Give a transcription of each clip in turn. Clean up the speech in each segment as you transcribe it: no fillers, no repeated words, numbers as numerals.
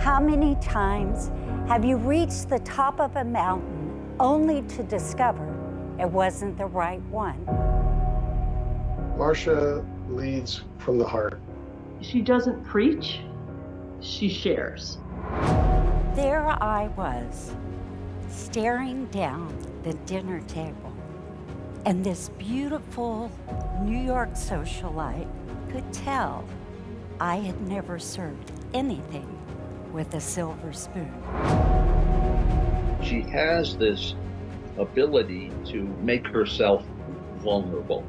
How many times have you reached the top of a mountain only to discover it wasn't the right one? Marsha leads from the heart. She doesn't preach, she shares. There I was, staring down the dinner table, and this beautiful New York socialite could tell I had never served anything with a silver spoon. She has this ability to make herself vulnerable.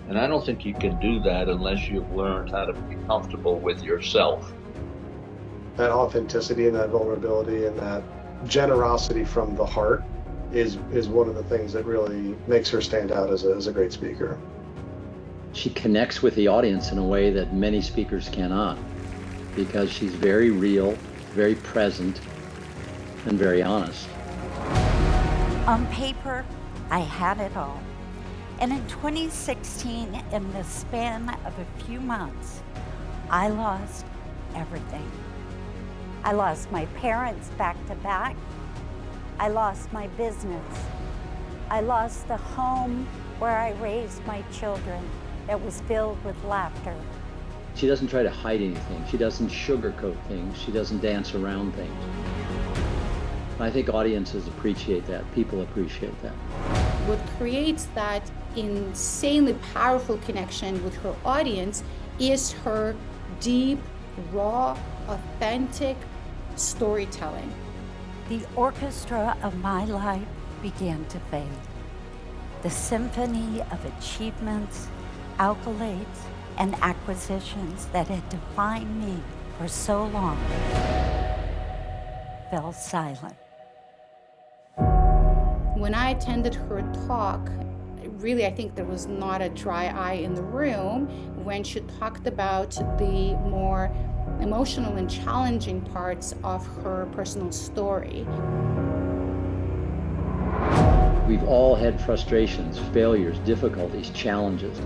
And I don't think you can do that unless you've learned how to be comfortable with yourself. That authenticity and that vulnerability and that generosity from the heart is one of the things that really makes her stand out as a great speaker. She connects with the audience in a way that many speakers cannot, because she's very real, very present, and very honest. On paper, I had it all. And in 2016, in the span of a few months, I lost everything. I lost my parents back to back. I lost my business. I lost the home where I raised my children that was filled with laughter. She doesn't try to hide anything. She doesn't sugarcoat things. She doesn't dance around things. I think audiences appreciate that. People appreciate that. What creates that insanely powerful connection with her audience is her deep, raw, authentic storytelling. The orchestra of my life began to fade. The symphony of achievements, accolades, and acquisitions that had defined me for so long fell silent. When I attended her talk, really, I think there was not a dry eye in the room when she talked about the more emotional and challenging parts of her personal story. We've all had frustrations, failures, difficulties, challenges.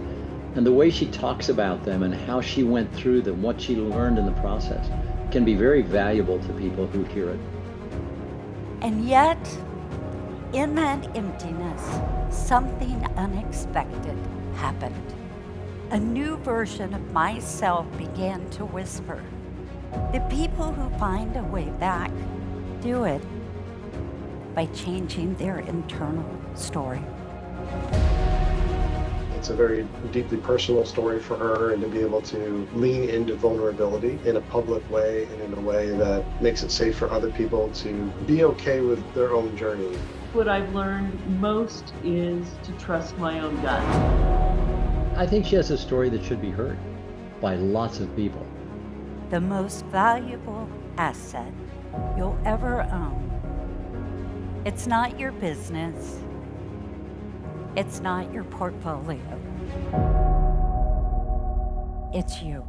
And the way she talks about them and how she went through them, what she learned in the process, can be very valuable to people who hear it. And yet, in that emptiness, something unexpected happened. A new version of myself began to whisper. The people who find a way back do it by changing their internal story. It's a very deeply personal story for her, and to be able to lean into vulnerability in a public way and in a way that makes it safe for other people to be okay with their own journey. What I've learned most is to trust my own gut. I think she has a story that should be heard by lots of people. The most valuable asset you'll ever own. It's not your business. It's not your portfolio. It's you.